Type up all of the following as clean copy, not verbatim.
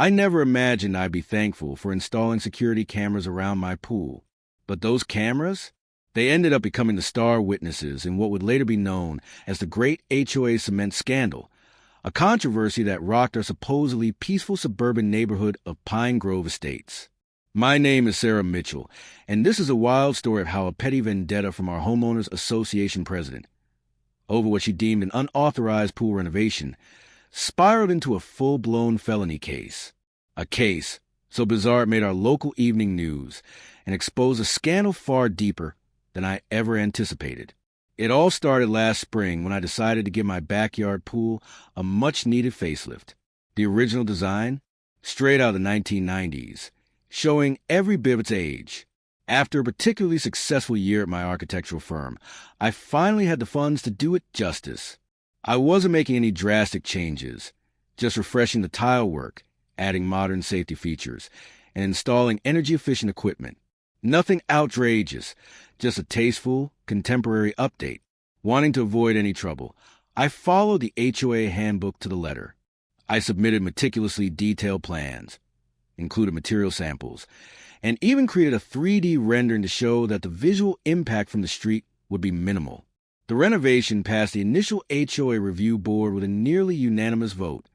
I never imagined I'd be thankful for installing security cameras around my pool. But those cameras? They ended up becoming the star witnesses in what would later be known as the Great HOA Cement Scandal, a controversy that rocked our supposedly peaceful suburban neighborhood of Pine Grove Estates. My name is Sarah Mitchell, and this is a wild story of how a petty vendetta from our Homeowners Association president, over what she deemed an unauthorized pool renovation, spiraled into a full-blown felony case. A case so bizarre it made our local evening news and exposed a scandal far deeper than I ever anticipated. It all started last spring when I decided to give my backyard pool a much-needed facelift. The original design, straight out of the 1990s, showing every bit of its age. After a particularly successful year at my architectural firm, I finally had the funds to do it justice. I wasn't making any drastic changes, just refreshing the tile work, adding modern safety features, and installing energy-efficient equipment. Nothing outrageous, just a tasteful, contemporary update. Wanting to avoid any trouble, I followed the HOA handbook to the letter. I submitted meticulously detailed plans, included material samples, and even created a 3D rendering to show that the visual impact from the street would be minimal. The renovation passed the initial HOA review board with a nearly unanimous vote.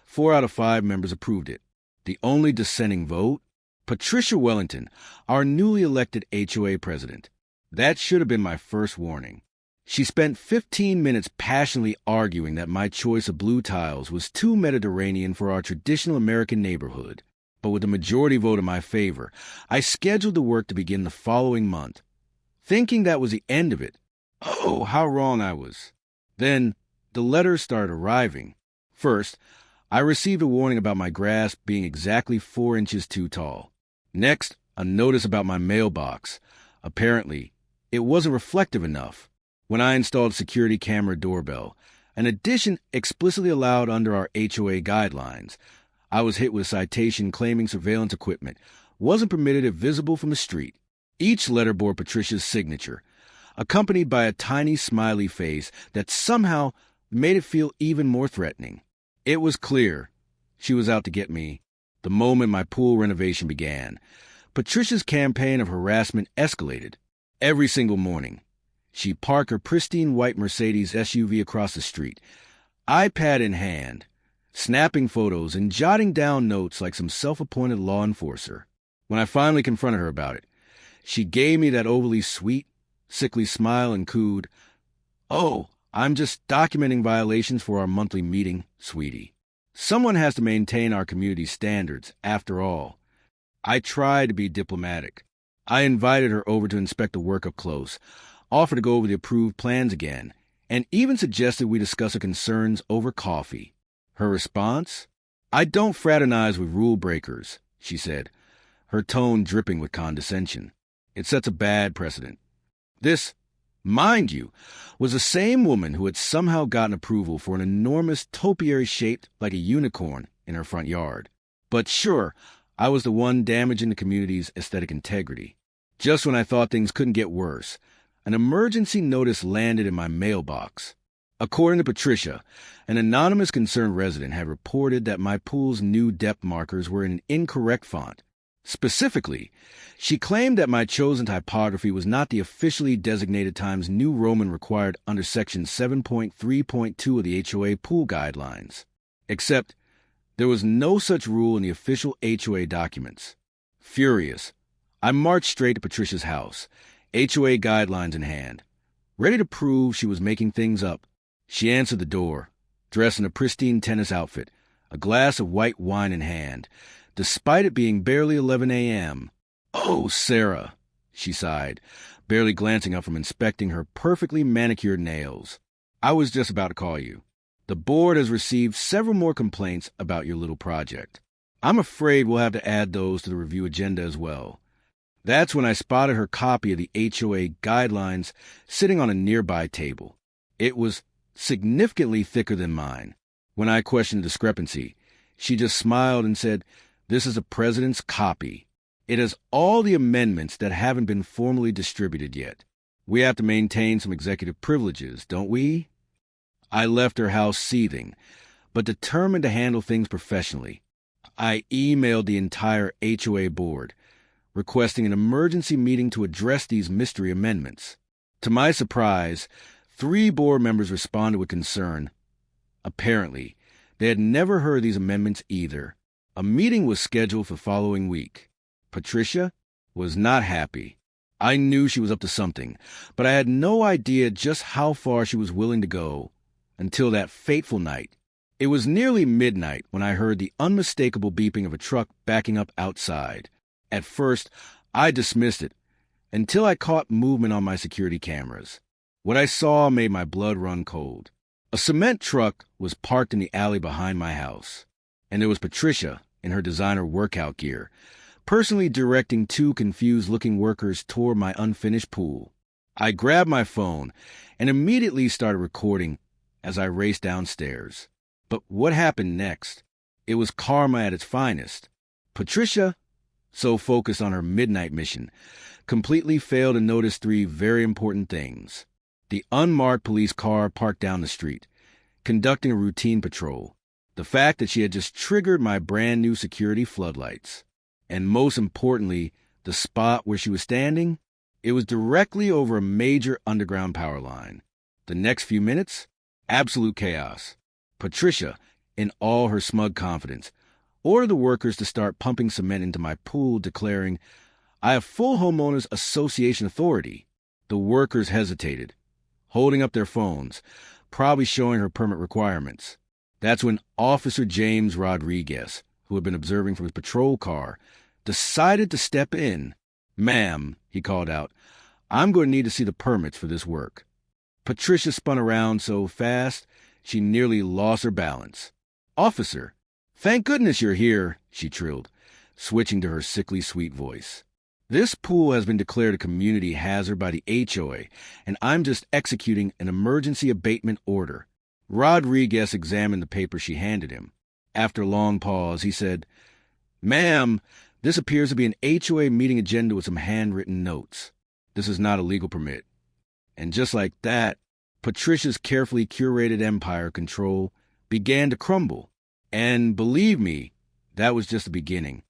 4 out of 5 members approved it. The only dissenting vote? Patricia Wellington, our newly elected HOA president. That should have been my first warning. She spent 15 minutes passionately arguing that my choice of blue tiles was too Mediterranean for our traditional American neighborhood. But with the majority vote in my favor, I scheduled the work to begin the following month. Thinking that was the end of it. Oh, how wrong I was. Then, the letters started arriving. First, I received a warning about my grass being exactly 4 inches too tall. Next, a notice about my mailbox. Apparently, it wasn't reflective enough. When I installed a security camera doorbell, an addition explicitly allowed under our HOA guidelines, I was hit with a citation claiming surveillance equipment wasn't permitted if visible from the street. Each letter bore Patricia's signature, accompanied by a tiny smiley face that somehow made it feel even more threatening. It was clear she was out to get me the moment my pool renovation began. Patricia's campaign of harassment escalated. Every single morning, she'd park her pristine white Mercedes SUV across the street, iPad in hand, snapping photos and jotting down notes like some self-appointed law enforcer. When I finally confronted her about it, she gave me that overly sweet, sickly smile and cooed, "Oh, I'm just documenting violations for our monthly meeting, sweetie. Someone has to maintain our community standards, after all." I tried to be diplomatic. I invited her over to inspect the work up close, offered to go over the approved plans again, and even suggested we discuss her concerns over coffee. Her response? "I don't fraternize with rule breakers," she said, her tone dripping with condescension. "It sets a bad precedent." This, mind you, was the same woman who had somehow gotten approval for an enormous topiary shaped like a unicorn in her front yard. But sure, I was the one damaging the community's aesthetic integrity. Just when I thought things couldn't get worse, an emergency notice landed in my mailbox. According to Patricia, an anonymous concerned resident had reported that my pool's new depth markers were in an incorrect font. Specifically, she claimed that my chosen typography was not the officially designated Times New Roman required under Section 7.3.2 of the HOA Pool Guidelines. Except, there was no such rule in the official HOA documents. Furious, I marched straight to Patricia's house, HOA guidelines in hand. Ready to prove she was making things up, she answered the door, dressed in a pristine tennis outfit, a glass of white wine in hand, despite it being barely 11 a.m. "Oh, Sarah," she sighed, barely glancing up from inspecting her perfectly manicured nails. "I was just about to call you. The board has received several more complaints about your little project. I'm afraid we'll have to add those to the review agenda as well." That's when I spotted her copy of the HOA guidelines sitting on a nearby table. It was significantly thicker than mine. When I questioned the discrepancy, she just smiled and said, "This is the president's copy. It has all the amendments that haven't been formally distributed yet. We have to maintain some executive privileges, don't we?" I left her house seething, but determined to handle things professionally. I emailed the entire HOA board, requesting an emergency meeting to address these mystery amendments. To my surprise, 3 board members responded with concern. Apparently, they had never heard these amendments either. A meeting was scheduled for the following week. Patricia was not happy. I knew she was up to something, but I had no idea just how far she was willing to go until that fateful night. It was nearly midnight when I heard the unmistakable beeping of a truck backing up outside. At first, I dismissed it until I caught movement on my security cameras. What I saw made my blood run cold. A cement truck was parked in the alley behind my house, and there was Patricia in her designer workout gear, personally directing 2 confused-looking workers toward my unfinished pool. I grabbed my phone and immediately started recording as I raced downstairs. But what happened next? It was karma at its finest. Patricia, so focused on her midnight mission, completely failed to notice 3 very important things. The unmarked police car parked down the street, conducting a routine patrol. The fact that she had just triggered my brand new security floodlights. And most importantly, the spot where she was standing, it was directly over a major underground power line. The next few minutes, absolute chaos. Patricia, in all her smug confidence, ordered the workers to start pumping cement into my pool, declaring, "I have full homeowners association authority." The workers hesitated, holding up their phones, probably showing her permit requirements. That's when Officer James Rodriguez, who had been observing from his patrol car, decided to step in. "Ma'am," he called out, "I'm going to need to see the permits for this work." Patricia spun around so fast she nearly lost her balance. "Officer, thank goodness you're here," she trilled, switching to her sickly sweet voice. "This pool has been declared a community hazard by the HOA, and I'm just executing an emergency abatement order." Rodriguez examined the paper she handed him. After a long pause, he said, "Ma'am, this appears to be an HOA meeting agenda with some handwritten notes. This is not a legal permit." And just like that, Patricia's carefully curated empire control began to crumble. And believe me, that was just the beginning.